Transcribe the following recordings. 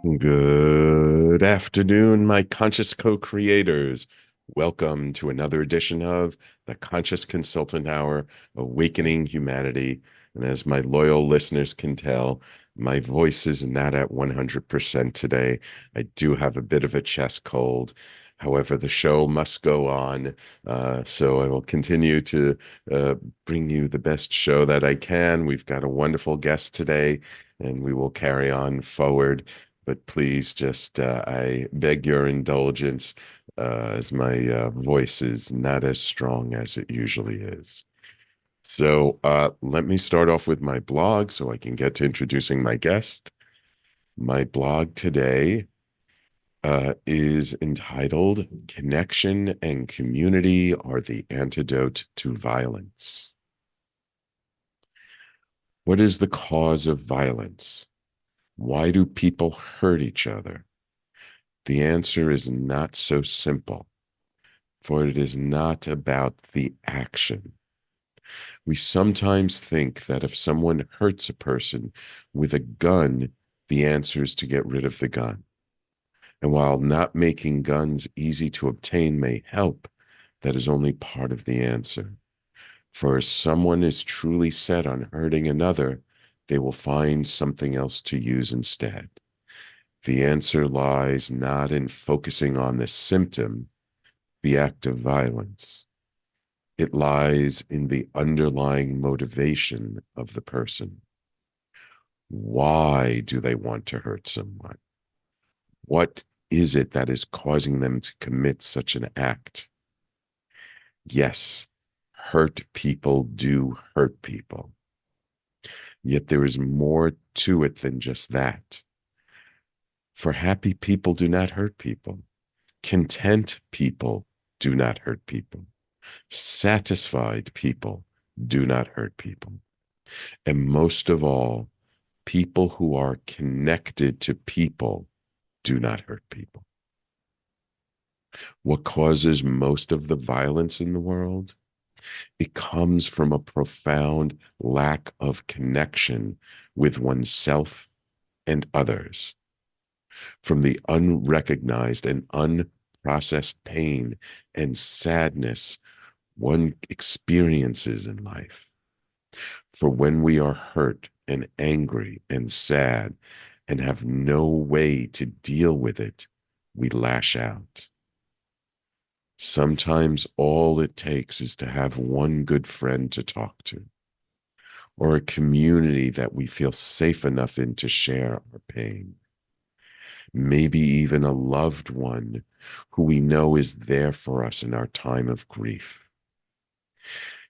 Good afternoon, my conscious co-creators. Welcome to another edition of the Conscious Consultant Hour, Awakening Humanity. And as my loyal listeners can tell, my voice is not at 100% today. I do have a bit of a chest cold. However, the show must go on. So I will continue to uh, bring you the best show that I can. We've got a wonderful guest today, and we will carry on forward, but please just I beg your indulgence as my voice is not as strong as it usually is. So let me start off with my blog so I can get to introducing my guest. My blog today is entitled Connection and Community Are the Antidote to Violence. What is the cause of violence? Why do people hurt each other? The answer is not so simple, for it is not about the action. We sometimes think that if someone hurts a person with a gun, the answer is to get rid of the gun. And while not making guns easy to obtain may help, that is only part of the answer. For if someone is truly set on hurting another, they will find something else to use instead. The answer lies not in focusing on the symptom, the act of violence. It lies in the underlying motivation of the person. Why do they want to hurt someone? What is it that is causing them to commit such an act? Yes, hurt people do hurt people. Yet there is more to it than just that. For happy people do not hurt people. Content people do not hurt people. Satisfied people do not hurt people. And most of all, people who are connected to people do not hurt people. What causes most of the violence in the world? It comes from a profound lack of connection with oneself and others, from the unrecognized and unprocessed pain and sadness one experiences in life. For when we are hurt and angry and sad and have no way to deal with it, we lash out. Sometimes all it takes is to have one good friend to talk to, or a community that we feel safe enough in to share our pain. Maybe even a loved one who we know is there for us in our time of grief.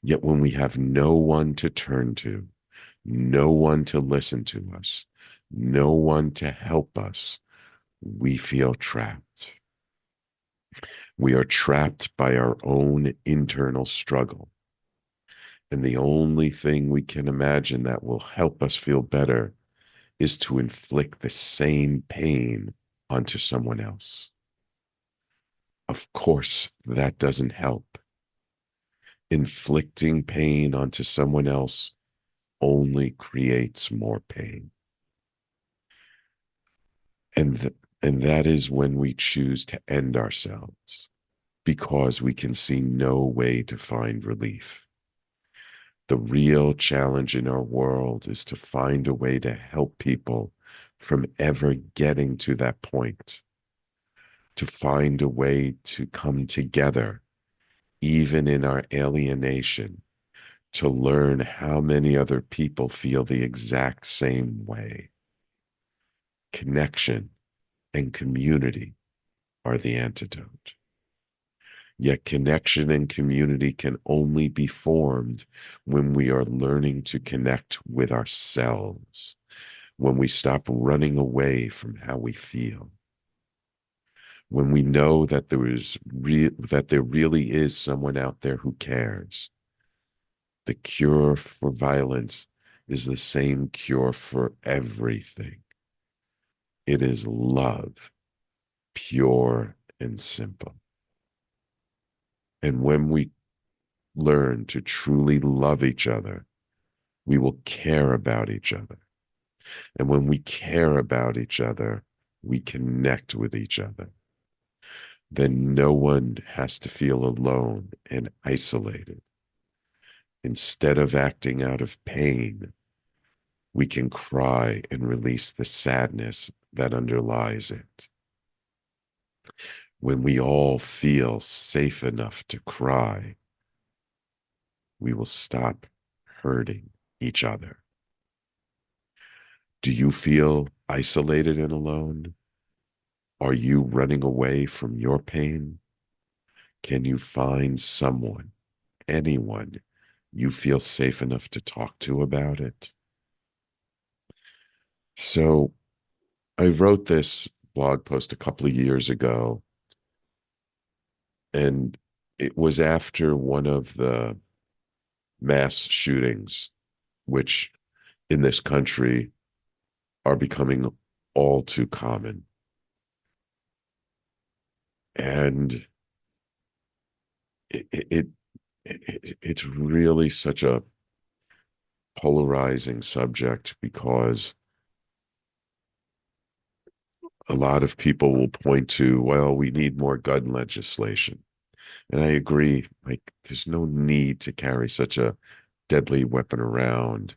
Yet when we have no one to turn to, no one to listen to us, no one to help us, we feel trapped. We are trapped by our own internal struggle. And the only thing we can imagine that will help us feel better is to inflict the same pain onto someone else. Of course, that doesn't help. Inflicting pain onto someone else only creates more pain. And that is when we choose to end ourselves, because we can see no way to find relief. The real challenge in our world is to find a way to help people from ever getting to that point, to find a way to come together, even in our alienation, to learn how many other people feel the exact same way. Connection and community are the antidote. Yet connection and community can only be formed when we are learning to connect with ourselves, when we stop running away from how we feel, when we know that there really is someone out there who cares. The cure for violence is the same cure for everything. It is love, pure and simple. And when we learn to truly love each other, we will care about each other. And when we care about each other, we connect with each other, then no one has to feel alone and isolated. Instead of acting out of pain, we can cry and release the sadness that underlies it. When we all feel safe enough to cry, we will stop hurting each other. Do you feel isolated and alone? Are you running away from your pain? Can you find someone, anyone, you feel safe enough to talk to about it? So I wrote this blog post a couple of years ago, and it was after one of the mass shootings, which in this country are becoming all too common. And it, it, it's really such a polarizing subject because a lot of people will point to, well, we need more gun legislation. And I agree, like, there's no need to carry such a deadly weapon around,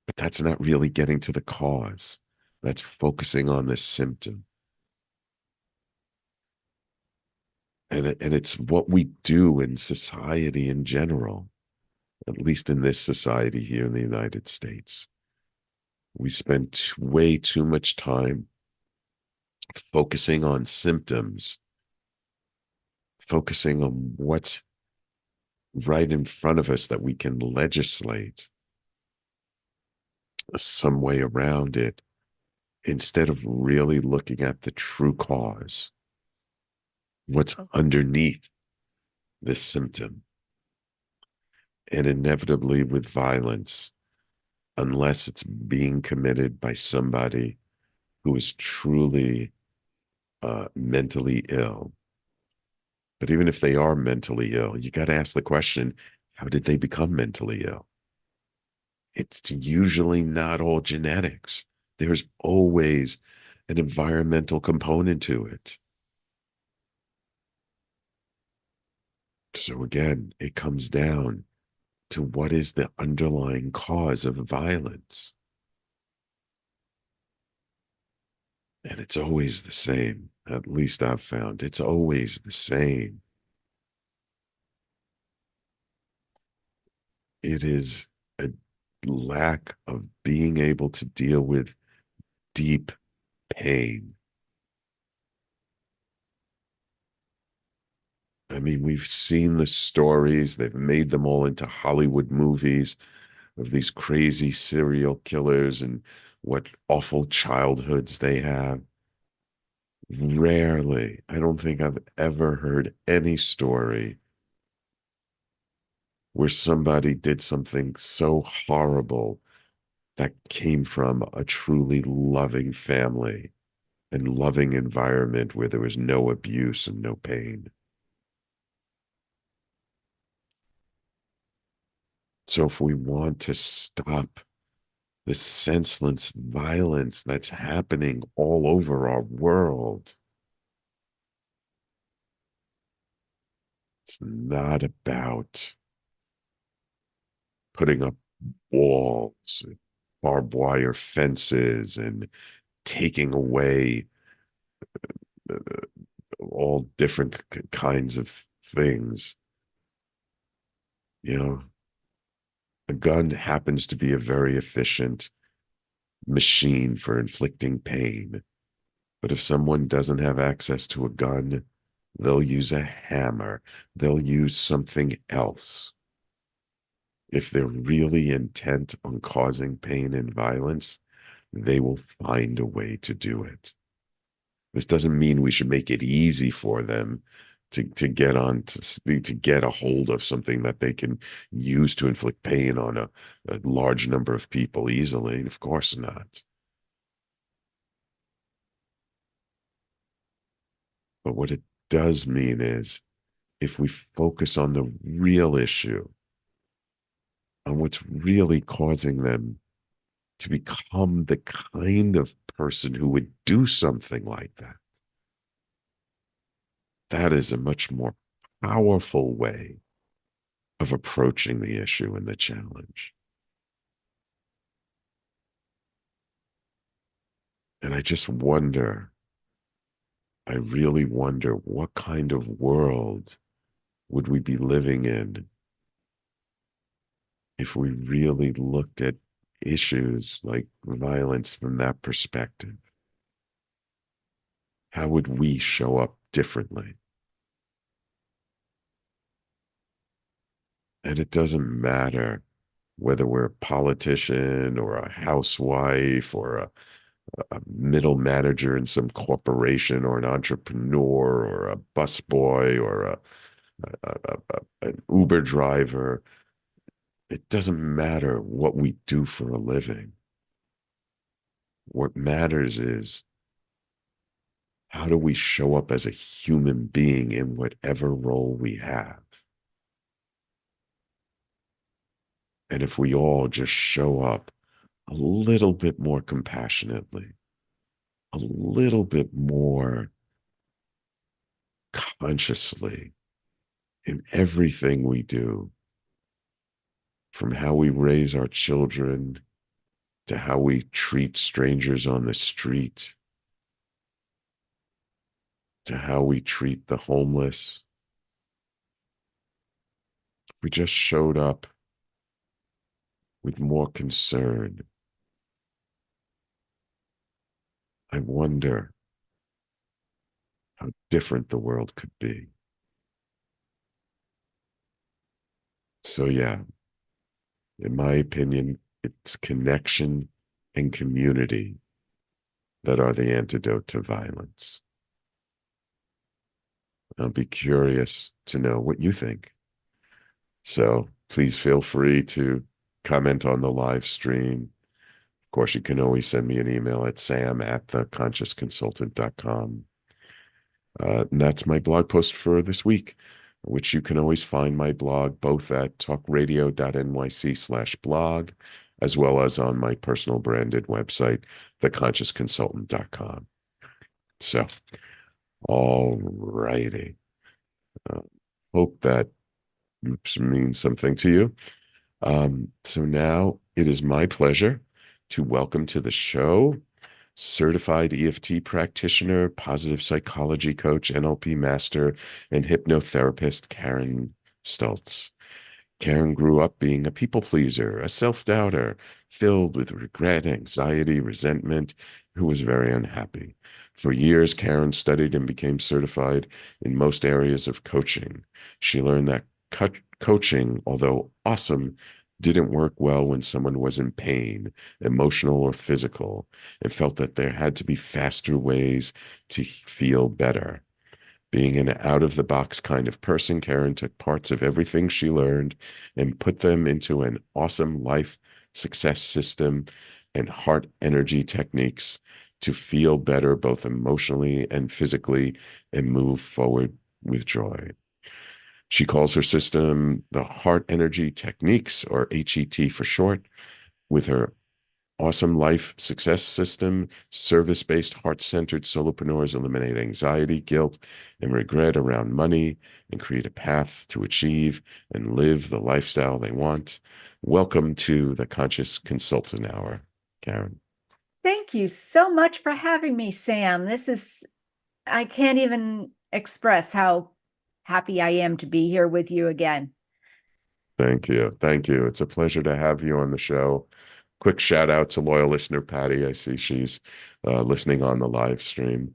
but that's not really getting to the cause. That's focusing on the symptom. And it's what we do in society in general, at least in this society here in the United States. We spend way too much time focusing on symptoms, focusing on what's right in front of us that we can legislate some way around it, instead of really looking at the true cause, what's underneath this symptom. And inevitably with violence, unless it's being committed by somebody who is truly mentally ill. But even if they are mentally ill, you got to ask the question, how did they become mentally ill? It's usually not all genetics. There's always an environmental component to it. So again, it comes down to what is the underlying cause of violence. And it's always the same. At least I've found it's always the same. It is a lack of being able to deal with deep pain. I mean, we've seen the stories, they've made them all into Hollywood movies of these crazy serial killers and what awful childhoods they have. Rarely, I don't think I've ever heard any story where somebody did something so horrible that came from a truly loving family and loving environment where there was no abuse and no pain. So if we want to stop the senseless violence that's happening all over our world, it's not about putting up walls, barbed wire fences, and taking away uh, all different kinds of things. You know, a gun happens to be a very efficient machine for inflicting pain. But if someone doesn't have access to a gun, they'll use a hammer. They'll use something else. If they're really intent on causing pain and violence, they will find a way to do it. This doesn't mean we should make it easy for them to get on to get a hold of something that they can use to inflict pain on a large number of people easily. Of course not. But what it does mean is if we focus on the real issue, on what's really causing them to become the kind of person who would do something like that. That is a much more powerful way of approaching the issue and the challenge. And I just wonder, I really wonder what kind of world would we be living in if we really looked at issues like violence from that perspective? How would we show up differently? And it doesn't matter whether we're a politician or a housewife or a middle manager in some corporation or an entrepreneur or a busboy or an Uber driver. It doesn't matter what we do for a living. What matters is, how do we show up as a human being in whatever role we have? And if we all just show up a little bit more compassionately, a little bit more consciously in everything we do, from how we raise our children to how we treat strangers on the street, to how we treat the homeless. We just showed up with more concern. I wonder how different the world could be. So, yeah, in my opinion, it's connection and community that are the antidote to violence. I'll be curious to know what you think. So please feel free to comment on the live stream. Of course, you can always send me an email at sam@theconsciousconsultant.com. And that's my blog post for this week, which you can always find my blog both at talkradio.nyc/blog, as well as on my personal branded website, theconsciousconsultant.com. So, all righty. Hope that means something to you. So now it is my pleasure to welcome to the show certified EFT practitioner, positive psychology coach, NLP master, and hypnotherapist, Karen Stultz. Karen grew up being a people pleaser, a self-doubter, filled with regret, anxiety, resentment, who was very unhappy. For years, Karen studied and became certified in most areas of coaching. She learned that coaching, although awesome, didn't work well when someone was in pain, emotional or physical, and felt that there had to be faster ways to feel better. Being an out-of-the-box kind of person, Karen took parts of everything she learned and put them into an awesome life success system and heart energy techniques to feel better both emotionally and physically and move forward with joy. She calls her system the Heart Energy Techniques, or HET for short. With her awesome life success system, service-based, heart-centered solopreneurs eliminate anxiety, guilt, and regret around money and create a path to achieve and live the lifestyle they want. Welcome to the Conscious Consultant Hour, Karen. Thank you so much for having me, Sam. I can't even express how happy I am to be here with you again. Thank you. Thank you. It's a pleasure to have you on the show. Quick shout out to loyal listener Patty. I see she's listening on the live stream.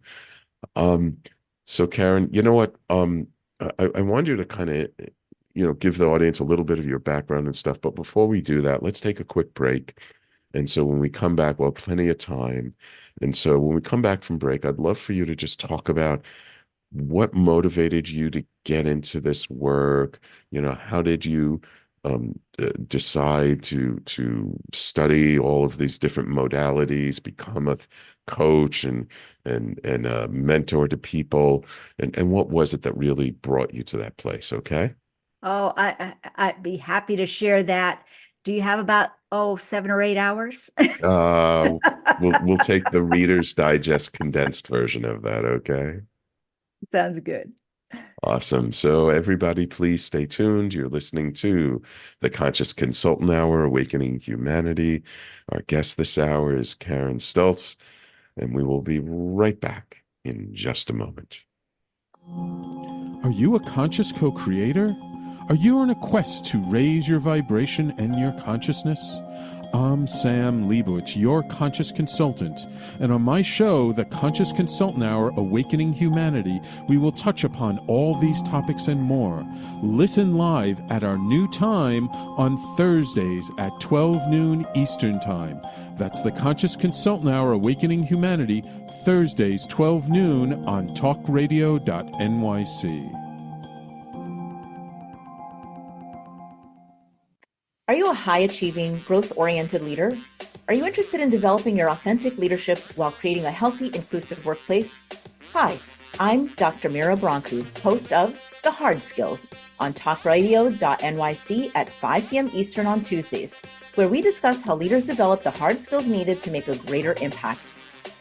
Um, so Karen, you know what? I want you to kind of, give the audience a little bit of your background and stuff. But before we do that, let's take a quick break. And so when we come back, well, plenty of time. And so when we come back from break, I'd love for you to just talk about what motivated you to get into this work. How did you decide to study all of these different modalities, become a coach and a mentor to people, and what was it that really brought you to that place? Okay. Oh, I'd be happy to share that. Do you have about oh, 7 or 8 hours. Uh, we'll take the Reader's Digest condensed version of that, okay? Sounds good. Awesome. So everybody, please stay tuned. You're listening to the Conscious Consultant Hour, Awakening Humanity. Our guest this hour is Karen Stultz, and we will be right back in just a moment. Are you a conscious co-creator? Are you on a quest to raise your vibration and your consciousness? I'm Sam Leibowitz, your conscious consultant, and on my show, The Conscious Consultant Hour, Awakening Humanity, we will touch upon all these topics and more. Listen live at our new time on Thursdays at 12 noon Eastern Time. That's The Conscious Consultant Hour, Awakening Humanity, Thursdays, 12 noon on talkradio.nyc. Are you a high-achieving, growth-oriented leader? Are you interested in developing your authentic leadership while creating a healthy, inclusive workplace? Hi, I'm Dr. Mira Brancu, host of The Hard Skills on talkradio.nyc at 5 p.m. Eastern on Tuesdays, where we discuss how leaders develop the hard skills needed to make a greater impact.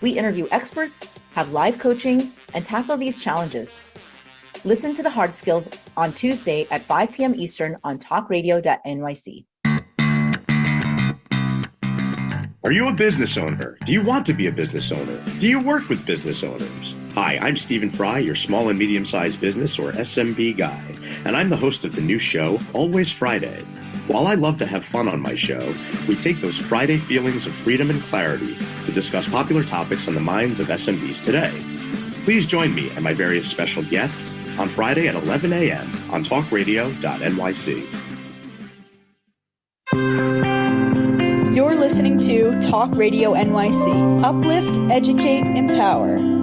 We interview experts, have live coaching, and tackle these challenges. Listen to The Hard Skills on Tuesday at 5 p.m. Eastern on talkradio.nyc. Are you a business owner? Do you want to be a business owner? Do you work with business owners? Hi, I'm Stephen Fry, your small and medium-sized business or SMB guy, and I'm the host of the new show, Always Friday. While I love to have fun on my show, we take those Friday feelings of freedom and clarity to discuss popular topics on the minds of SMBs today. Please join me and my various special guests on Friday at 11 a.m. on talkradio.nyc. You're listening to Talk Radio NYC. Uplift, educate, empower.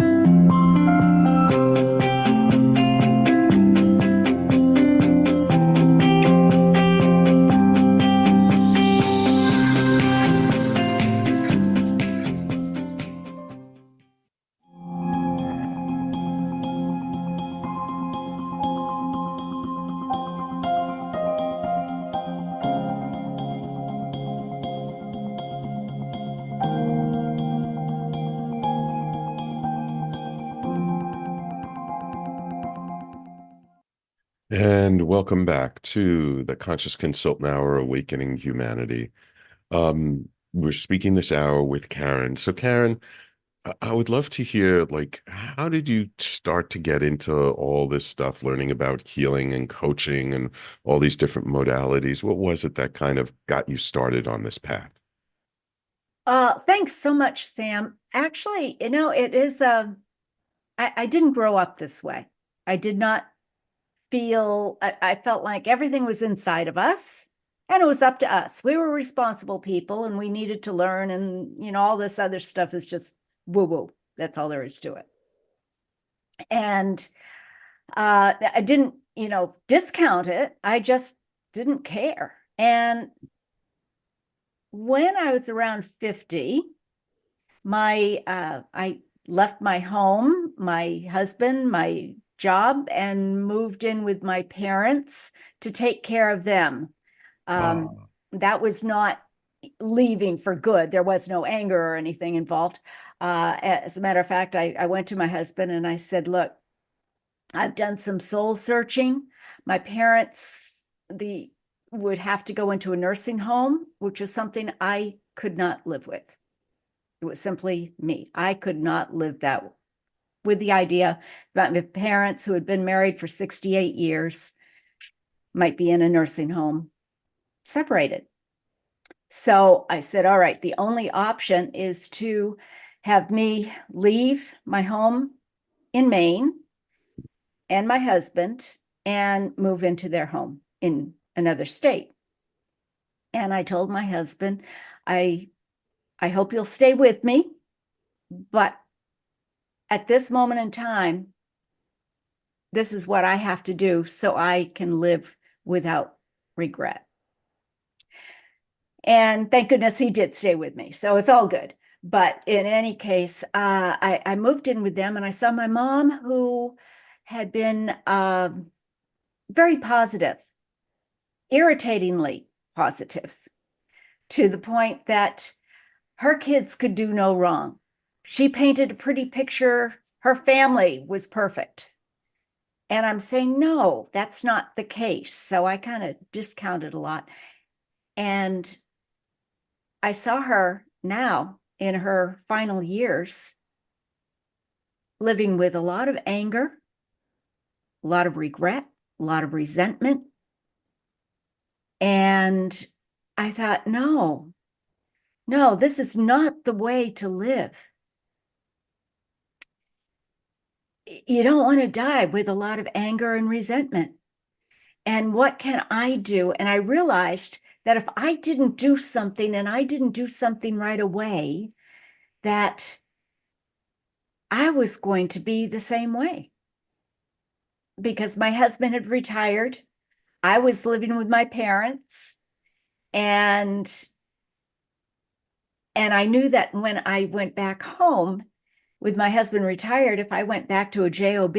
And welcome back to the Conscious Consultant Hour, Awakening Humanity. We're speaking this hour with Karen. So Karen, I would love to hear, like, how did you start to get into all this stuff, learning about healing and coaching and all these different modalities? What was it that kind of got you started on this path? Thanks so much, Sam. Actually, it is, I didn't grow up this way. I did not I felt like everything was inside of us and it was up to us. We were responsible people and we needed to learn, and, all this other stuff is just woo-woo. That's all there is to it. And I didn't, discount it. I just didn't care. And when I was around 50, I left my home, my husband, my job, and moved in with my parents to take care of them. That was not leaving for good. There was no anger or anything involved. As a matter of fact, I went to my husband and I said, look, I've done some soul searching. My parents, would have to go into a nursing home, which is something I could not live with. It was simply me. I could not live that with the idea that my parents, who had been married for 68 years, might be in a nursing home, separated. So I said, all right, the only option is to have me leave my home in Maine and my husband and move into their home in another state. And I told my husband, I hope you'll stay with me, but at this moment in time, this is what I have to do so I can live without regret. And thank goodness he did stay with me. So it's all good. But in any case, I moved in with them and I saw my mom, who had been very positive, irritatingly positive. to the point that her kids could do no wrong. She painted a pretty picture. Her family was perfect. And I'm saying, no, that's not the case. So I kind of discounted a lot. And I saw her now in her final years living with a lot of anger, a lot of regret, a lot of resentment. And I thought, no, this is not the way to live. You don't want to die with a lot of anger and resentment. And what can I do? And I realized that if I didn't do something and I didn't do something right away, that I was going to be the same way. Because my husband had retired. I was living with my parents. And I knew that when I went back home with my husband retired, if I went back to a job,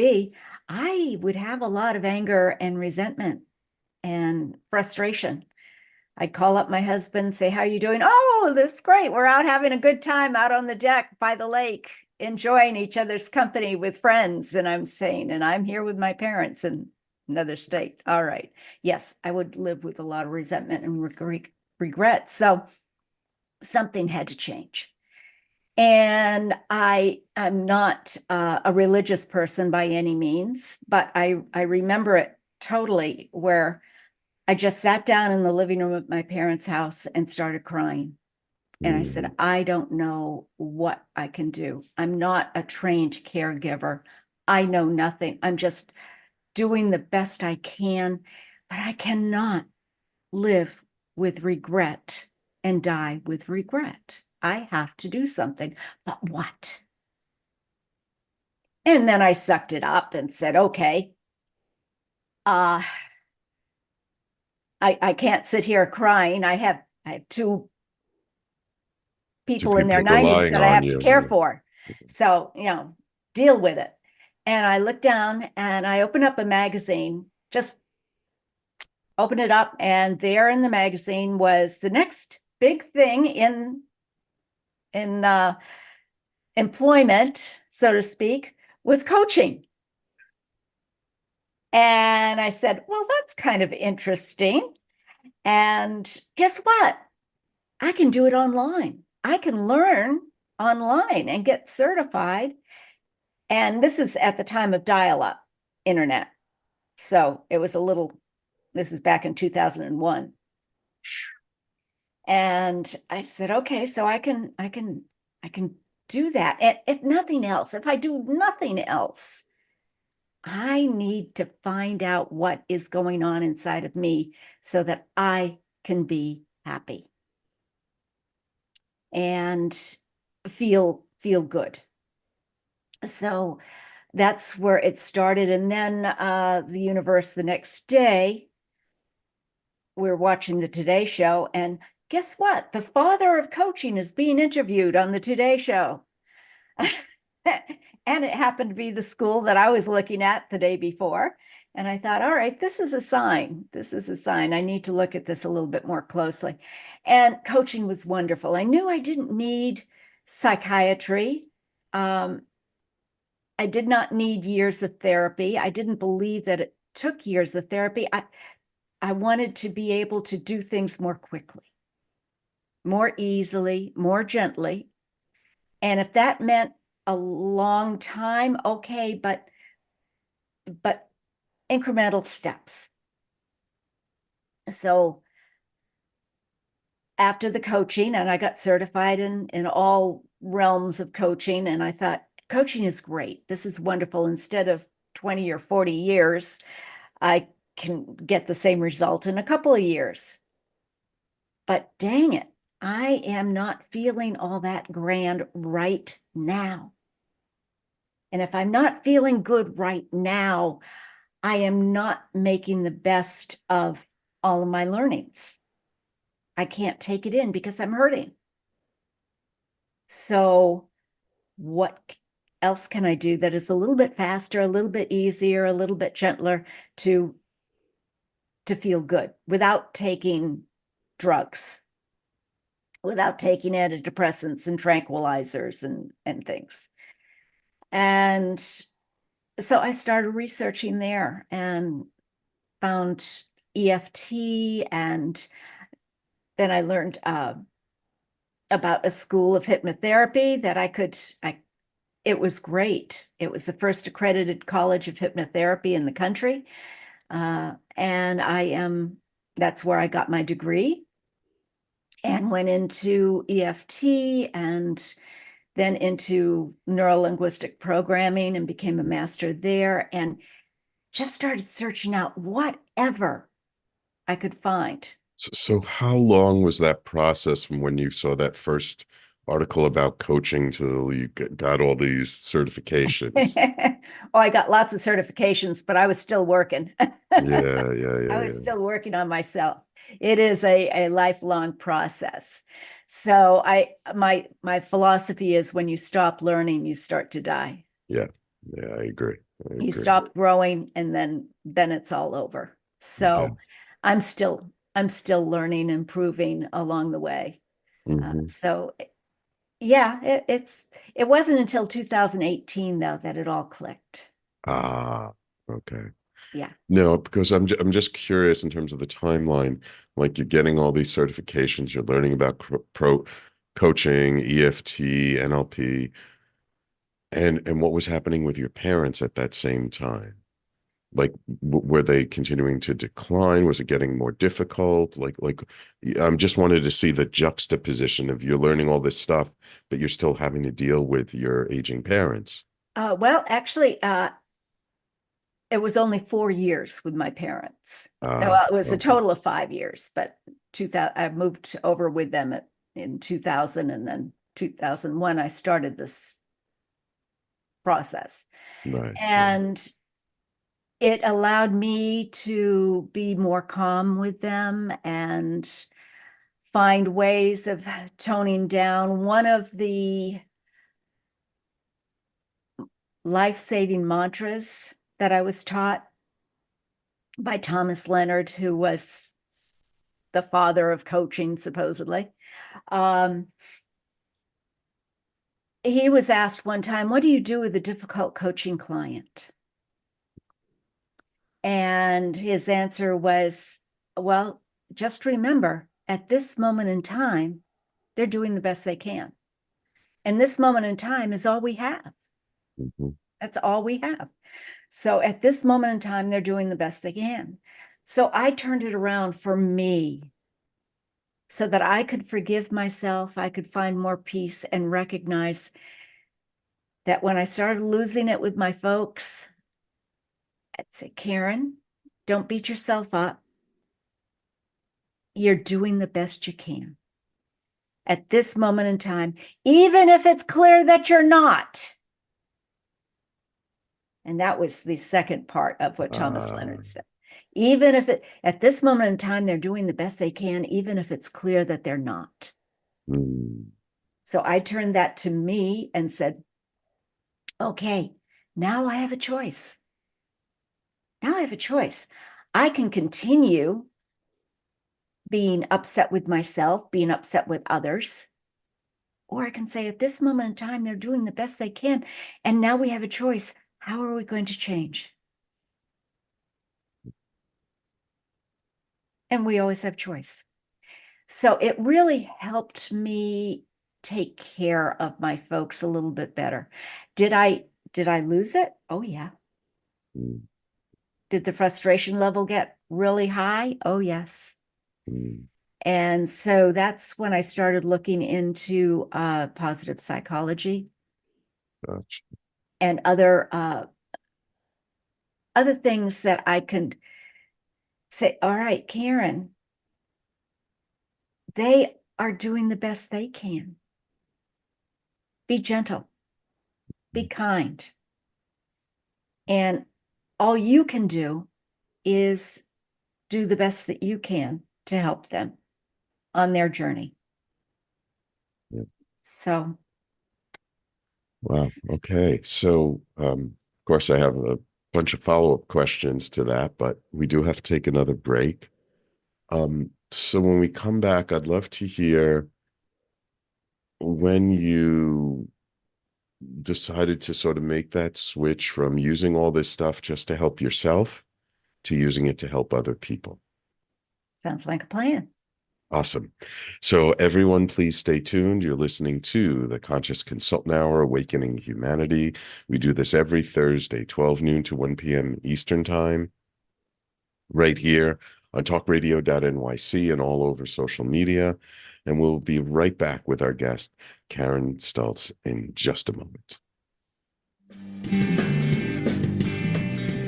I would have a lot of anger and resentment and frustration. I'd call up my husband, say, how are you doing? Oh, this is great. We're out having a good time out on the deck by the lake, enjoying each other's company with friends. And I'm saying, and I'm here with my parents in another state. All right. Yes, I would live with a lot of resentment and regret. So something had to change. And I'm not a religious person by any means, but I remember it totally, where I just sat down in the living room of my parents' house and started crying. And I said, I don't know what I can do. I'm not a trained caregiver. I know nothing. I'm just doing the best I can, but I cannot live with regret and die with regret. I have to do something, but what? And then I sucked it up and said, okay, I can't sit here crying. I have two people in their 90s that I have to care for. So, deal with it. And I looked down and I opened up a magazine, just open it up. And there in the magazine was the next big thing in employment, so to speak, was coaching. And I said, well, that's kind of interesting. And guess what? I can do it online. I can learn online and get certified. And this is at the time of dial-up internet. So it was this is back in 2001. And I said, okay, so I can do that. And if nothing else, if I do nothing else, I need to find out what is going on inside of me so that I can be happy and feel good. So that's where it started. And then the universe, the next day, we're watching the Today Show, and guess what? The father of coaching is being interviewed on the Today Show. And it happened to be the school that I was looking at the day before. And I thought, all right, this is a sign. This is a sign. I need to look at this a little bit more closely. And coaching was wonderful. I knew I didn't need psychiatry. I did not need years of therapy. I didn't believe that it took years of therapy. I wanted to be able to do things more quickly, more easily, more gently. And if that meant a long time, okay, but incremental steps. So after the coaching, and I got certified in all realms of coaching, and I thought, coaching is great. This is wonderful. Instead of 20 or 40 years, I can get the same result in a couple of years. But dang it, I am not feeling all that grand right now. And if I'm not feeling good right now, I am not making the best of all of my learnings. I can't take it in because I'm hurting. So what else can I do that is a little bit faster, a little bit easier, a little bit gentler to feel good without taking drugs? without taking antidepressants and tranquilizers and things. And so I started researching there and found EFT, and then I learned about a school of hypnotherapy that it was great. It was the first accredited college of hypnotherapy in the country. And that's where I got my degree and went into EFT and then into neuro-linguistic programming and became a master there, and just started searching out whatever I could find. So how long was that process from when you saw that first article about coaching till you got all these certifications? Oh, I got lots of certifications, but I was still working. Yeah. I was still working on myself. It is a lifelong process. So my philosophy is when you stop learning, you start to die. Yeah, I agree. You stop growing, and then it's all over. So I'm still learning, improving along the way. So yeah, it wasn't until 2018 though that it all clicked. Ah, okay. Yeah. No, because I'm just curious in terms of the timeline. Like you're getting all these certifications, you're learning about pro coaching, EFT, NLP, and what was happening with your parents at that same time? Like, were they continuing to decline? Was it getting more difficult? Like, I'm just wanted to see the juxtaposition of you're learning all this stuff, but you're still having to deal with your aging parents. Well, actually, it was only 4 years with my parents. Well, it was a total of 5 years, but 2000, I moved over with them in 2000, and then 2001, I started this process. Right. And it allowed me to be more calm with them and find ways of toning down. One of the life-saving mantras that I was taught by Thomas Leonard, who was the father of coaching, supposedly. He was asked one time, what do you do with a difficult coaching client? And his answer was, well, just remember, at this moment in time, they're doing the best they can. And this moment in time is all we have. That's all we have. So at this moment in time, they're doing the best they can. So I turned it around for me so that I could forgive myself, I could find more peace and recognize that when I started losing it with my folks, I'd say, Karen, don't beat yourself up. You're doing the best you can at this moment in time, even if it's clear that you're not. And that was the second part of what Thomas Leonard said. Even if at this moment in time, they're doing the best they can, even if it's clear that they're not. So I turned that to me and said, okay, now I have a choice. Now I have a choice. I can continue being upset with myself, being upset with others, or I can say at this moment in time, they're doing the best they can. And now we have a choice. How are we going to change? And we always have choice. So it really helped me take care of my folks a little bit better. Did I lose it? Oh, yeah. Did the frustration level get really high? Oh, yes. And so that's when I started looking into positive psychology and other things that I can say, all right, Karen, they are doing the best they can. Be gentle, be kind. And all you can do is do the best that you can to help them on their journey. So. Wow. Okay. So, of course, I have a bunch of follow-up questions to that, but we do have to take another break. So when we come back, I'd love to hear when you decided to sort of make that switch from using all this stuff just to help yourself to using it to help other people? Sounds like a plan. Awesome. So everyone, please stay tuned. You're listening to the Conscious Consultant Hour, Awakening Humanity. We do this every Thursday, 12 noon to 1 p.m. Eastern Time, right here on talkradio.nyc and all over social media. And we'll be right back with our guest, Karen Stultz, in just a moment.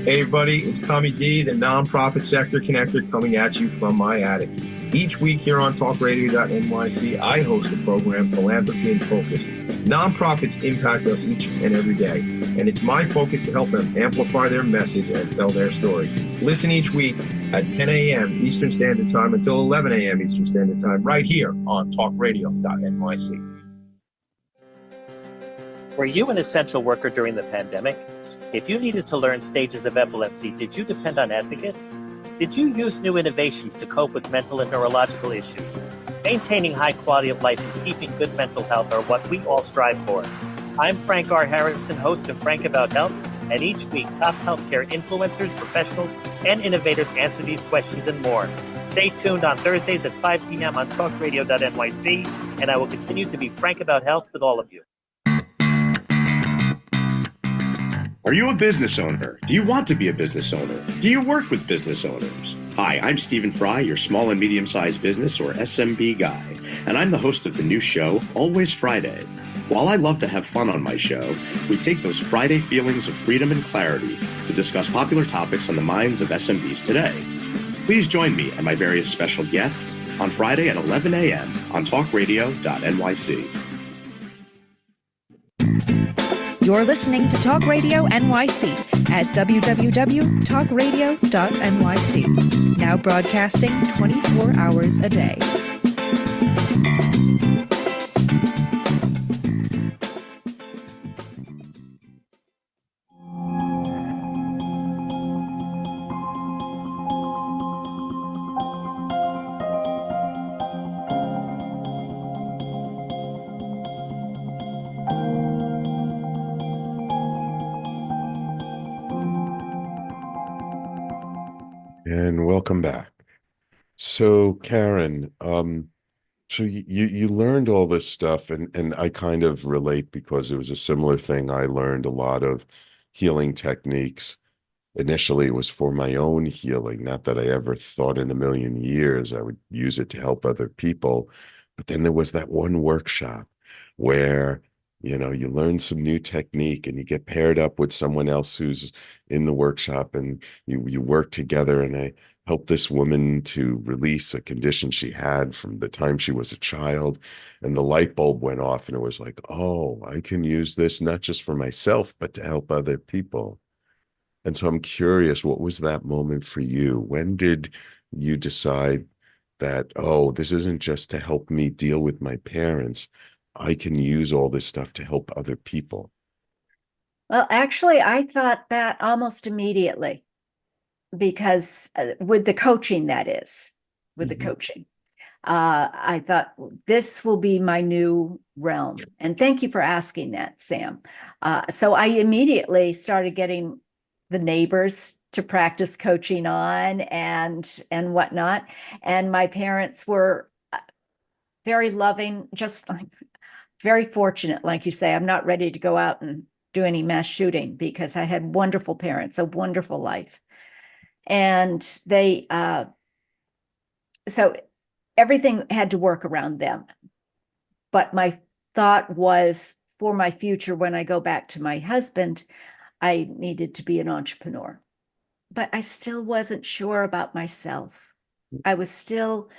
Hey everybody, it's Tommy D, the nonprofit sector connector, coming at you from my attic. Each week here on talkradio.nyc, I host a program, Philanthropy in Focus. Nonprofits impact us each and every day, and it's my focus to help them amplify their message and tell their story. Listen each week at 10 a.m. Eastern Standard Time until 11 a.m. Eastern Standard Time, right here on talkradio.nyc. Were you an essential worker during the pandemic? If you needed to learn stages of epilepsy, did you depend on advocates? Did you use new innovations to cope with mental and neurological issues? Maintaining high quality of life and keeping good mental health are what we all strive for. I'm Frank R. Harrison, host of Frank About Health, and each week top healthcare influencers, professionals, and innovators answer these questions and more. Stay tuned on Thursdays at 5 p.m. on talkradio.nyc, and I will continue to be frank about health with all of you. Are you a business owner? Do you want to be a business owner? Do you work with business owners? Hi, I'm Stephen Fry, your small and medium-sized business or SMB guy, and I'm the host of the new show, Always Friday. While I love to have fun on my show, we take those Friday feelings of freedom and clarity to discuss popular topics on the minds of SMBs today. Please join me and my various special guests on Friday at 11 a.m. on talkradio.nyc. You're listening to Talk Radio NYC at www.talkradio.nyc. Now broadcasting 24 hours a day. And welcome back. So Karen, so you learned all this stuff, and I kind of relate because it was a similar thing. I learned a lot of healing techniques. Initially, it was for my own healing, not that I ever thought in a million years I would use it to help other people. But then there was that one workshop where, you know, you learn some new technique and you get paired up with someone else who's in the workshop, and you work together. And I helped this woman to release a condition she had from the time she was a child. And the light bulb went off, and it was like, oh, I can use this not just for myself, but to help other people. And so I'm curious, what was that moment for you? When did you decide that, oh, this isn't just to help me deal with my parents, I can use all this stuff to help other people? Well, actually, I thought that almost immediately because with the coaching, that is, with the coaching, I thought this will be my new realm. And thank you for asking that, Sam. So I immediately started getting the neighbors to practice coaching on and whatnot. And my parents were very loving, just like very fortunate. Like you say, I'm not ready to go out and do any mass shooting because I had wonderful parents, a wonderful life. And they, so everything had to work around them. But my thought was for my future, when I go back to my husband, I needed to be an entrepreneur. But I still wasn't sure about myself. I was still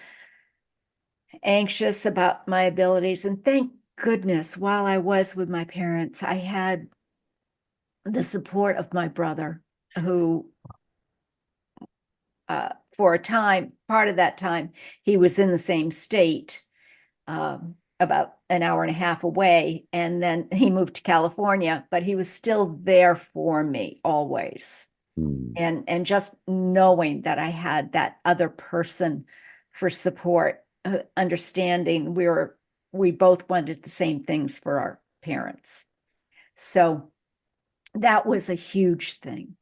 anxious about my abilities. And thank goodness, while I was with my parents, I had the support of my brother, who for a time, part of that time, he was in the same state, about an hour and a half away. And then he moved to California, but he was still there for me always. And just knowing that I had that other person for support, understanding we were we both wanted the same things for our parents. So that was a huge thing.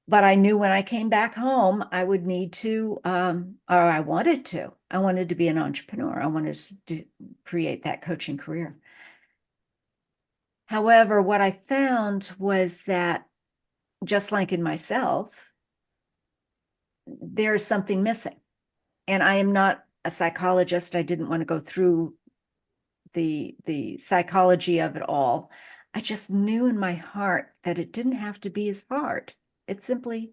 But I knew when I came back home, I would need to, or I wanted to be an entrepreneur. I wanted to create that coaching career. However, what I found was that just like in myself, there's something missing. And I am not a psychologist. I didn't want to go through the psychology of it all. I just knew in my heart that it didn't have to be as hard. It simply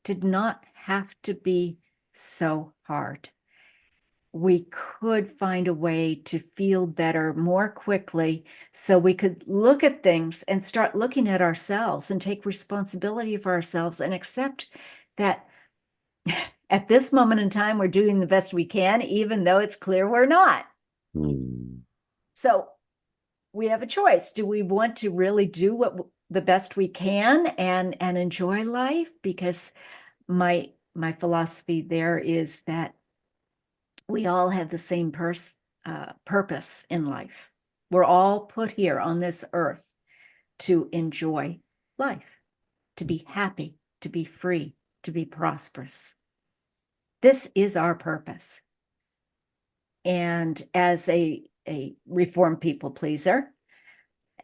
did not have to be so hard. We could find a way to feel better more quickly so we could look at things and start looking at ourselves and take responsibility for ourselves and accept that at this moment in time, we're doing the best we can, even though it's clear we're not. So we have a choice. Do we want to really do the best we can and enjoy life? Because my philosophy there is that we all have the same purpose in life. We're all put here on this earth to enjoy life, to be happy, to be free, to be prosperous. This is our purpose. And as a reformed people pleaser,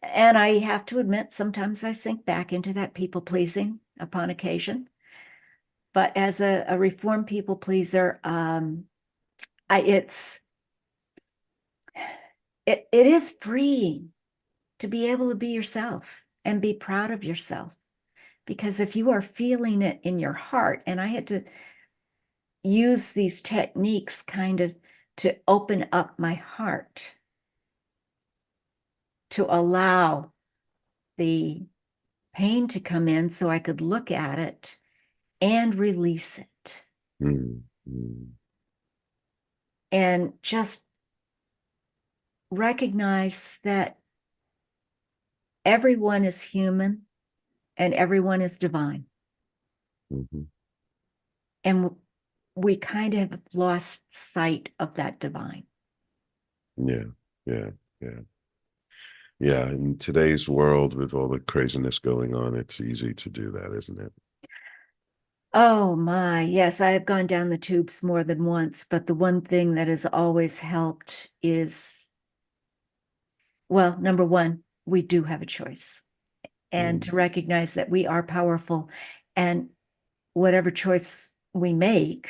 and I have to admit, sometimes I sink back into that people pleasing upon occasion. But as a reformed people pleaser, it is freeing to be able to be yourself and be proud of yourself. Because if you are feeling it in your heart, and I had to use these techniques kind of to open up my heart, to allow the pain to come in so I could look at it and release it. And just recognize that everyone is human and everyone is divine. And we kind of have lost sight of that divine. Yeah, in today's world with all the craziness going on, it's easy to do that, isn't it? Oh my, yes, I have gone down the tubes more than once, but the one thing that has always helped is, well, number one, we do have a choice. And to recognize that we are powerful, and whatever choice we make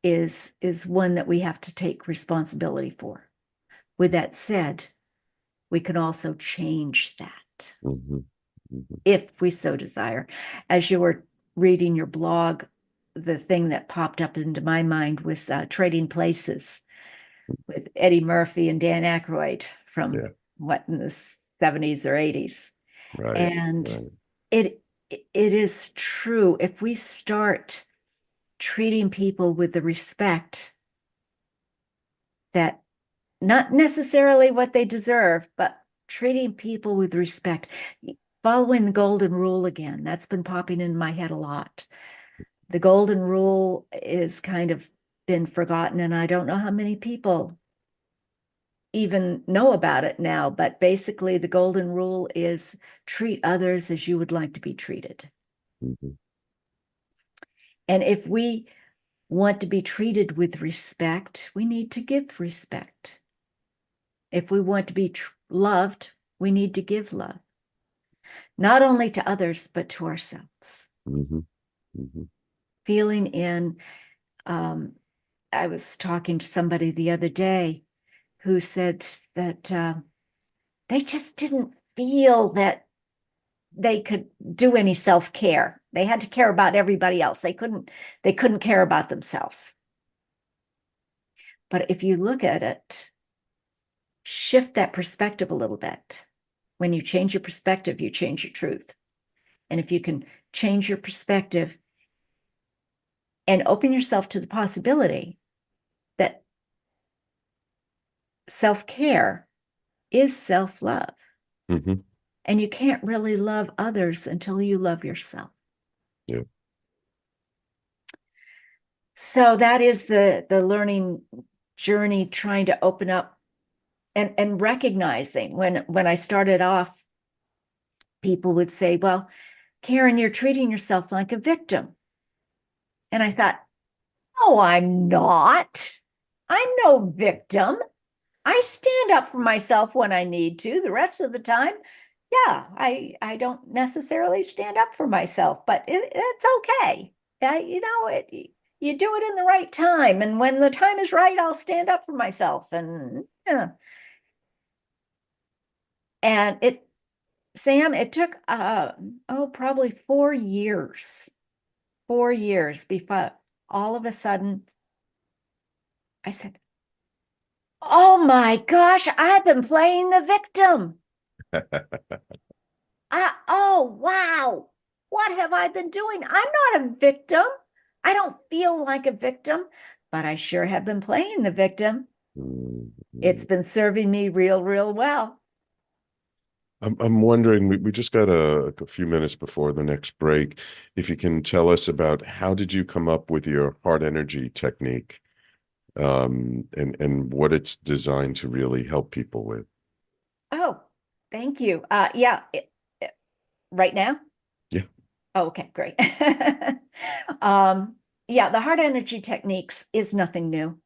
is one that we have to take responsibility for. With that said, we can also change that if we so desire. As you were reading your blog, the thing that popped up into my mind was Trading Places with Eddie Murphy and Dan Aykroyd from in the 70s or 80s. Right. And it is true. If we start treating people with the respect that, not necessarily what they deserve, but treating people with respect, following the golden rule again, that's been popping in my head a lot. The golden rule is kind of been forgotten, and I don't know how many people even know about it now, but basically the golden rule is treat others as you would like to be treated. And if we want to be treated with respect, we need to give respect. If we want to be loved, we need to give love, not only to others, but to ourselves. Feeling in, I was talking to somebody the other day who said that they just didn't feel that they could do any self-care. They had to care about everybody else. They couldn't care about themselves. But if you look at it, shift that perspective a little bit. When you change your perspective, you change your truth. And if you can change your perspective and open yourself to the possibility that self-care is self-love. And you can't really love others until you love yourself. So that is the learning journey trying to open up and recognizing when I started off, people would say, well, Karen, you're treating yourself like a victim. And I thought, oh, I'm not. I'm no victim. I stand up for myself when I need to. The rest of the time, yeah, I don't necessarily stand up for myself, but it's okay. You do it in the right time. And when the time is right, I'll stand up for myself. And yeah. And Sam, it took probably 4 years before all of a sudden I said, oh my gosh, I've been playing the victim. Oh, wow. What have I been doing? I'm not a victim. I don't feel like a victim, but I sure have been playing the victim. It's been serving me real, real well. I'm wondering, we just got a few minutes before the next break, if you can tell us about how did you come up with your heart energy technique, and what it's designed to really help people with. Oh, thank you. Right now? Yeah. Oh, okay, great. Yeah, the heart energy techniques is nothing new.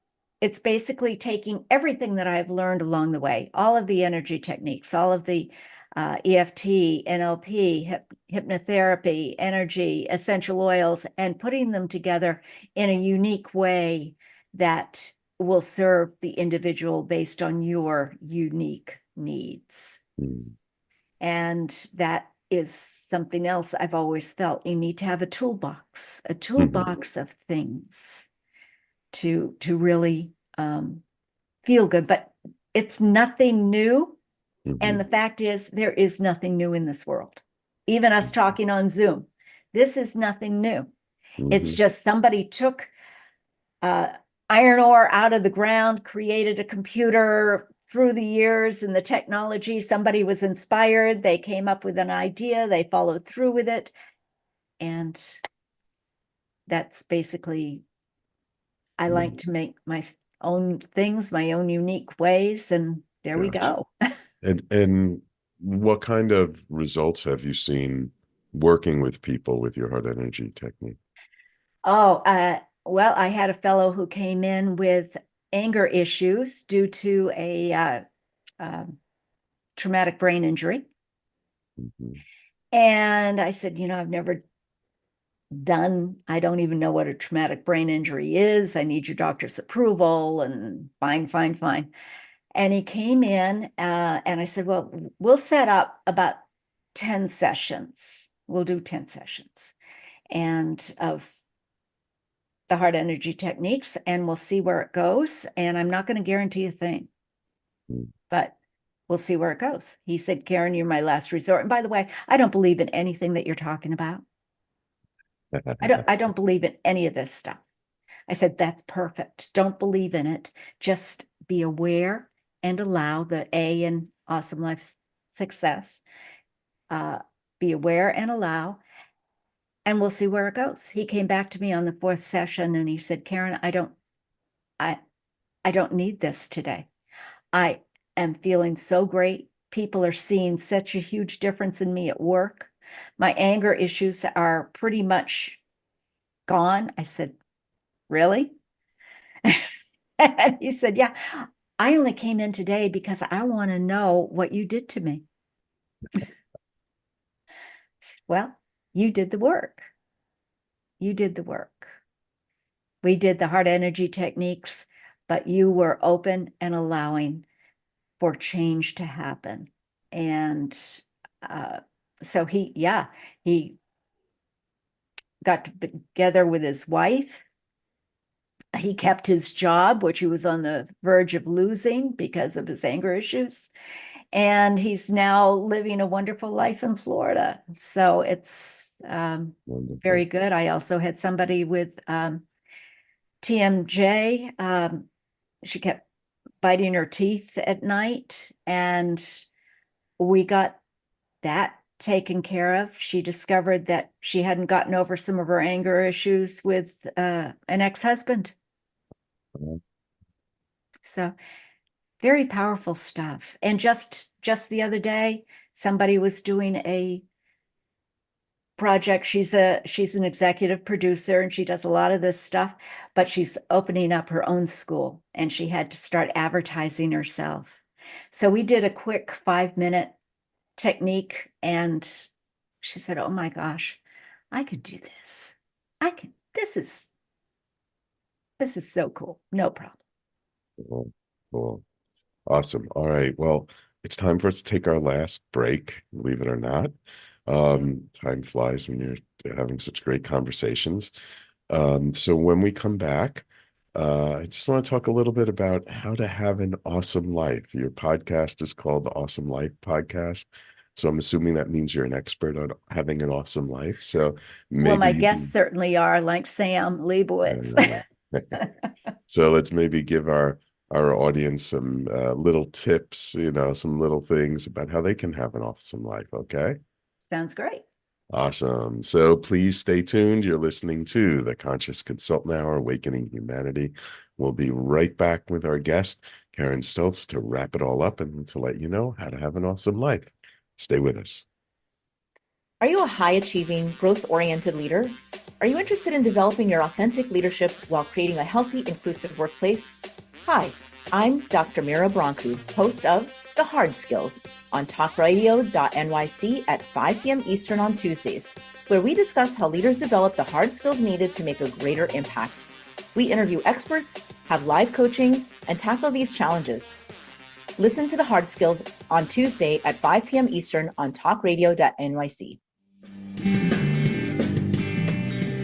It's basically taking everything that I've learned along the way, all of the energy techniques, all of the EFT, NLP, hypnotherapy, energy, essential oils, and putting them together in a unique way that will serve the individual based on your unique needs. And that is something else I've always felt. You need to have a toolbox of things to really feel good. But it's nothing new. And the fact is, there is nothing new in this world. Even us talking on Zoom, this is nothing new. It's just somebody took iron ore out of the ground, created a computer through the years and the technology. Somebody was inspired. They came up with an idea. They followed through with it. And that's basically, I like to make my own things, my own unique ways. And there we go. And what kind of results have you seen working with people with your heart energy technique? Oh, well, I had a fellow who came in with anger issues due to a traumatic brain injury. And I said, I've never I don't even know what a traumatic brain injury is. I need your doctor's approval. And fine. And he came in and I said, well, we'll set up about 10 sessions. We'll do 10 sessions and of the heart energy techniques, and we'll see where it goes. And I'm not going to guarantee a thing, but we'll see where it goes. He said, Karen, you're my last resort. And by the way, I don't believe in anything that you're talking about. I don't believe in any of this stuff. I said, that's perfect. Don't believe in it. Just be aware and allow the A in Awesome Life Success. Be aware and allow, and we'll see where it goes. He came back to me on the 4th session and he said, Karen, I don't need this today. I am feeling so great. People are seeing such a huge difference in me at work. My anger issues are pretty much gone. I said, really? And he said, yeah, I only came in today because I want to know what you did to me. Well, you did the work. You did the work. We did the heart energy techniques, but you were open and allowing for change to happen. And so he got together with his wife. He kept his job, which he was on the verge of losing because of his anger issues. And he's now living a wonderful life in Florida. So it's very good. I also had somebody with TMJ. She kept biting her teeth at night, and we got that taken care of. She discovered that she hadn't gotten over some of her anger issues with an ex-husband. So very powerful stuff. And just the other day, somebody was doing a project. She's an executive producer and she does a lot of this stuff, but she's opening up her own school and she had to start advertising herself. So we did a quick 5-minute technique and she said, "Oh my gosh, I could do this. This is so cool. No problem." Cool. Cool. Awesome. All right. Well, it's time for us to take our last break, believe it or not. Time flies when you're having such great conversations. So when we come back, I just want to talk a little bit about how to have an awesome life. Your podcast is called the Awesome Life Podcast. So I'm assuming that means you're an expert on having an awesome life. So maybe Well, my you guests certainly are, like Sam Leibowitz. so let's maybe give our audience some little tips, some little things about how they can have an awesome life. Okay. Sounds great. Awesome. So please stay tuned. You're listening to the Conscious Consultant Hour, Awakening Humanity. We'll be right back with our guest, Karen Stultz, to wrap it all up and to let you know how to have an awesome life. Stay with us. Are you a high-achieving, growth-oriented leader? Are you interested in developing your authentic leadership while creating a healthy, inclusive workplace? Hi, I'm Dr. Mira Broncu, host of The Hard Skills on talkradio.nyc at 5 p.m. Eastern on Tuesdays, where we discuss how leaders develop the hard skills needed to make a greater impact. We interview experts, have live coaching, and tackle these challenges. Listen to The Hard Skills on Tuesday at 5 p.m. Eastern on talkradio.nyc.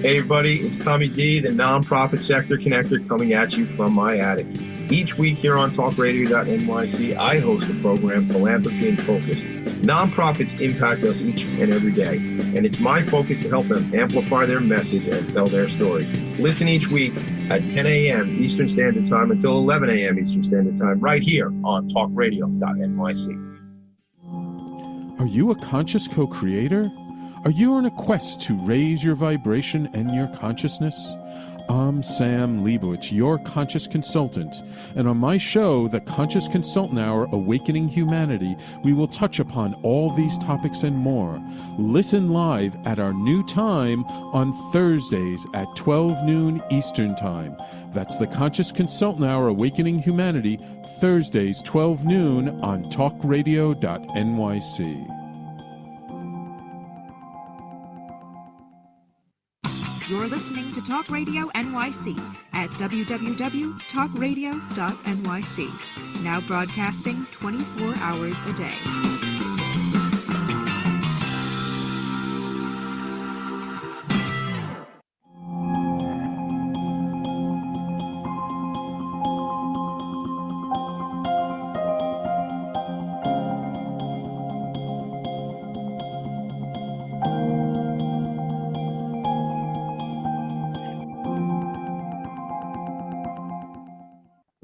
Hey everybody, it's Tommy D, the nonprofit sector connector, coming at you from my attic. Each week here on talkradio.nyc, I host the program Philanthropy in Focus. Nonprofits impact us each and every day, and it's my focus to help them amplify their message and tell their story. Listen each week at 10 a.m. Eastern Standard Time until 11 a.m. Eastern Standard Time, right here on talkradio.nyc. Are you a conscious co-creator? Are you on a quest to raise your vibration and your consciousness? I'm Sam Leibowitz, your conscious consultant, and on my show, the Conscious Consultant Hour, Awakening Humanity, we will touch upon all these topics and more. Listen live at our new time on Thursdays at 12 noon Eastern Time. That's the Conscious Consultant Hour, Awakening Humanity, Thursdays 12 noon on talkradio.nyc. You're listening to Talk Radio NYC at www.talkradio.nyc. Now broadcasting 24 hours a day.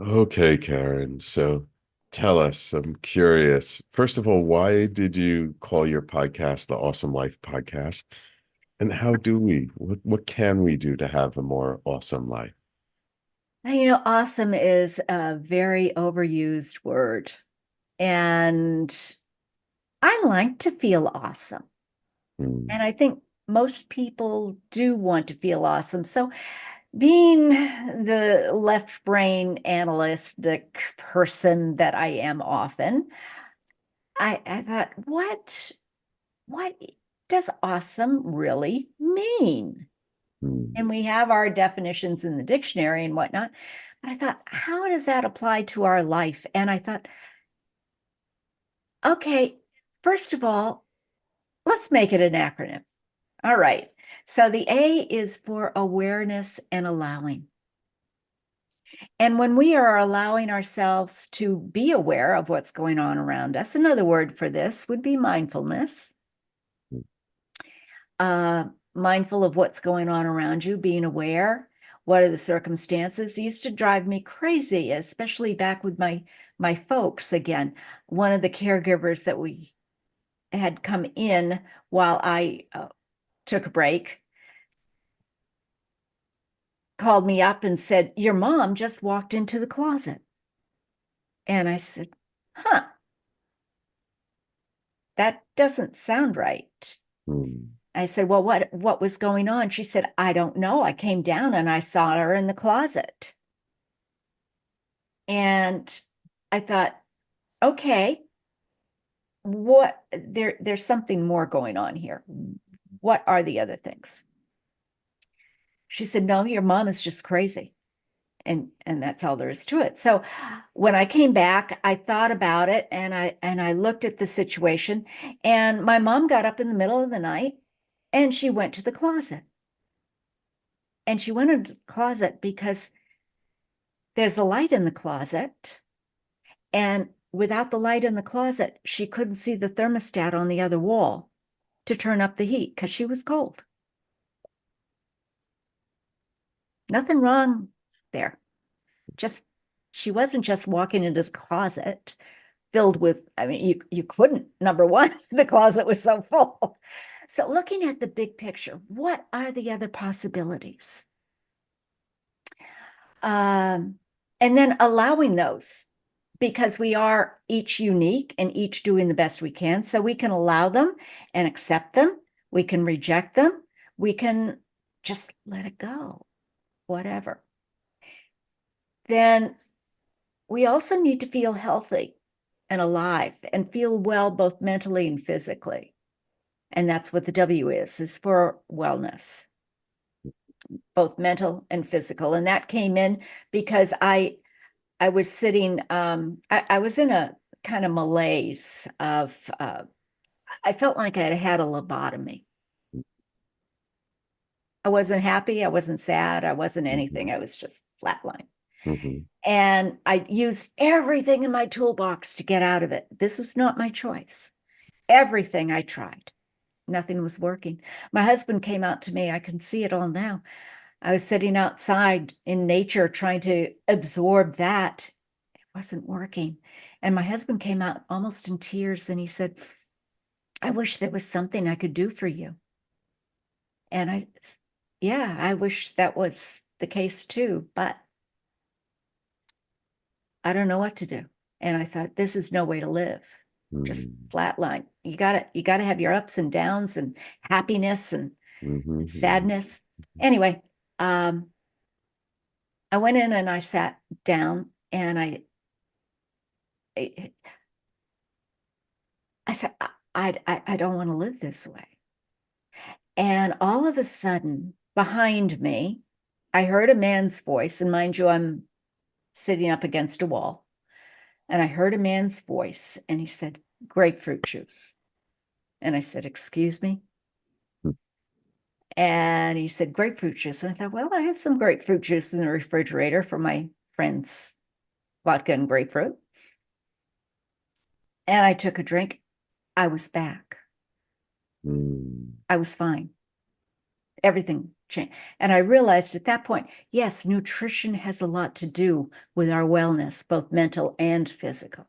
Okay, Karen. So tell us, I'm curious. First of all, why did you call your podcast the Awesome Life Podcast? And how do what can we do to have a more awesome life? Awesome is a very overused word. And I like to feel awesome. And I think most people do want to feel awesome. So being the left brain analytic person that I am often, I thought, what does awesome really mean? And we have our definitions in the dictionary and whatnot. But I thought, how does that apply to our life? And I thought, okay, first of all, let's make it an acronym. All right. So the A is for awareness and allowing. And when we are allowing ourselves to be aware of what's going on around us, another word for this would be mindfulness. Mindful of what's going on around you, being aware. What are the circumstances? It used to drive me crazy, especially back with my folks. Again, one of the caregivers that we had come in while I took a break called me up and said, "Your mom just walked into the closet." And I said, huh, that doesn't sound right. I said, well, what was going on? She said, I don't know. I came down and I saw her in the closet. And I thought, okay, there's something more going on here. What are the other things? She said, no, your mom is just crazy. And that's all there is to it. So when I came back, I thought about it and I looked at the situation, and my mom got up in the middle of the night and she went to the closet. And she went into the closet because there's a light in the closet. And without the light in the closet, she couldn't see the thermostat on the other wall to turn up the heat because she was cold. Nothing wrong there. Just, she wasn't just walking into the closet filled with, I mean, you couldn't, number one, the closet was so full. So looking at the big picture, what are the other possibilities? And then allowing those, because we are each unique and each doing the best we can. So we can allow them and accept them. We can reject them. We can just let it go, whatever. Then we also need to feel healthy and alive and feel well, both mentally and physically. And that's what the W is for wellness, both mental and physical. And that came in because I was sitting, I was in a kind of malaise of, I felt like I had a lobotomy. I wasn't happy. I wasn't sad. I wasn't anything. I was just flatline. And I used everything in my toolbox to get out of it. This was not my choice. Everything I tried, nothing was working. My husband came out to me. I can see it all now. I was sitting outside in nature trying to absorb that. It wasn't working. And my husband came out almost in tears and he said, I wish there was something I could do for you. And yeah, I wish that was the case too, but I don't know what to do. And I thought, this is no way to live. Just flatline. You gotta have your ups and downs and happiness and sadness. Anyway, I went in and I sat down and I said, I don't want to live this way. And all of a sudden, behind me, I heard a man's voice, and mind you, I'm sitting up against a wall. And I heard a man's voice, and he said, grapefruit juice. And I said, excuse me? And he said, grapefruit juice. And I thought, well, I have some grapefruit juice in the refrigerator for my friend's vodka and grapefruit. And I took a drink. I was back. I was fine. Everything changed. And I realized at that point, yes, nutrition has a lot to do with our wellness, both mental and physical.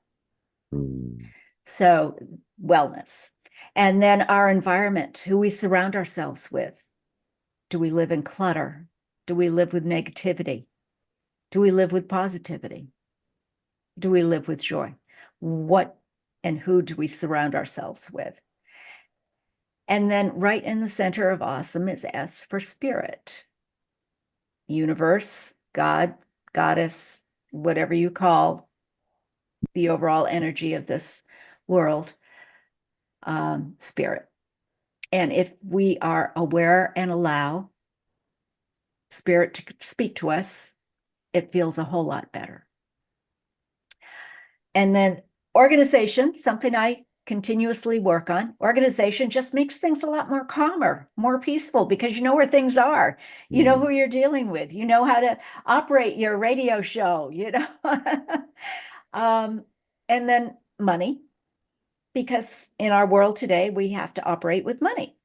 So wellness. And then our environment, who we surround ourselves with. Do we live in clutter? Do we live with negativity? Do we live with positivity? Do we live with joy? What and who do we surround ourselves with? And then right in the center of awesome is S for spirit. Universe, God, goddess, whatever you call the overall energy of this world, spirit. And if we are aware and allow spirit to speak to us, it feels a whole lot better. And then organization, something I continuously work on. Organization just makes things a lot more calmer, more peaceful, because you know where things are. You know who you're dealing with. You know how to operate your radio show, you know. And then money, because in our world today, we have to operate with money.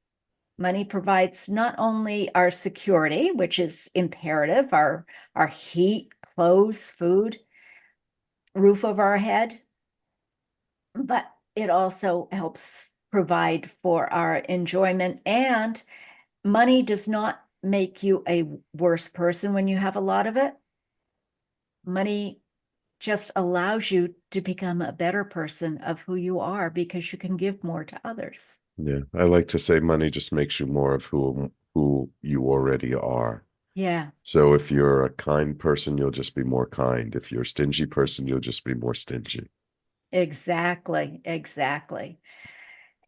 Money provides not only our security, which is imperative, our heat, clothes, food, roof over our head, but it also helps provide for our enjoyment. And money does not make you a worse person when you have a lot of it. Money just allows you to become a better person of who you are because you can give more to others. Yeah, I like to say money just makes you more of who you already are. Yeah, So if you're a kind person, you'll just be more kind. If you're a stingy person, you'll just be more stingy. exactly, exactly.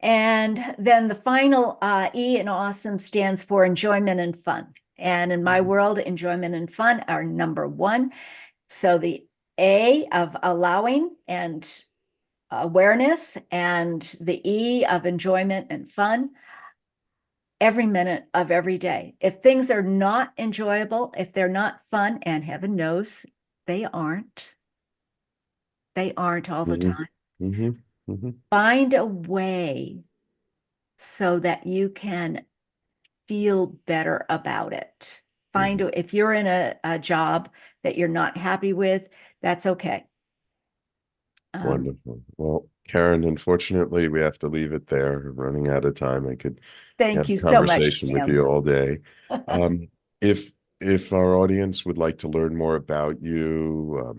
And then the final E in awesome stands for enjoyment and fun. And in my world, enjoyment and fun are number one. So the A of allowing and awareness, and the E of enjoyment and fun every minute of every day. If things are not enjoyable, if they're not fun, and heaven knows they aren't all the Hmm. time, Hmm. Hmm. find a way so that you can feel better about it. Hmm. If you're in a job that you're not happy with, that's okay. Wonderful. Well, Karen, unfortunately, we have to leave it there. We're running out of time. I could Thank have a you so much, conversation with Sam. you all day. Um, if our audience would like to learn more about you,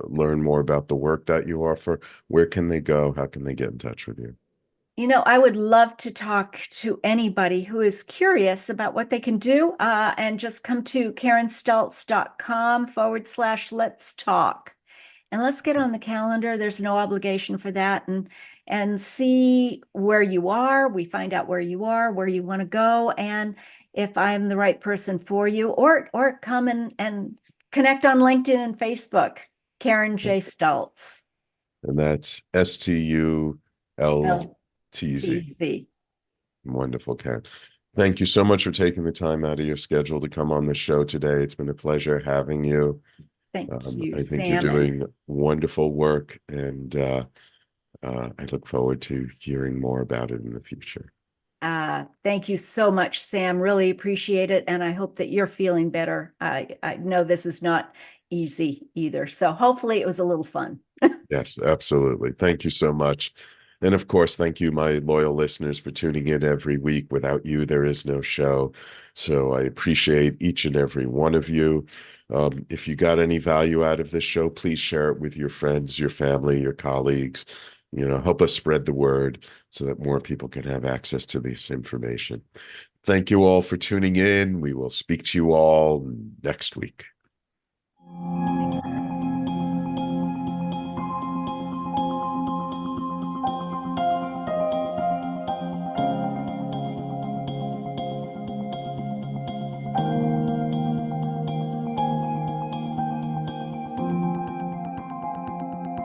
learn more about the work that you offer, where can they go? How can they get in touch with you? I would love to talk to anybody who is curious about what they can do, and just come to karenstultz.com/let's talk. And let's get on the calendar. There's no obligation for that. And see where you are. We find out where you are, where you want to go, and if I'm the right person for you, or come and connect on LinkedIn and Facebook. Karen J. Stultz. And that's STULTZ. LTZ. Wonderful, Karen. Thank you so much for taking the time out of your schedule to come on the show today. It's been a pleasure having you. Thank you, I think you're Sam. doing wonderful work, and I look forward to hearing more about it in the future. Thank you so much, Sam. Really appreciate it. And I hope that you're feeling better. I know this is not easy either. So hopefully it was a little fun. Yes, absolutely. Thank you so much. And of course, thank you, my loyal listeners, for tuning in every week. Without you, there is no show. So I appreciate each and every one of you. If you got any value out of this show, please share it with your friends, your family, your colleagues. Help us spread the word so that more people can have access to this information. Thank you all for tuning in. We will speak to you all next week.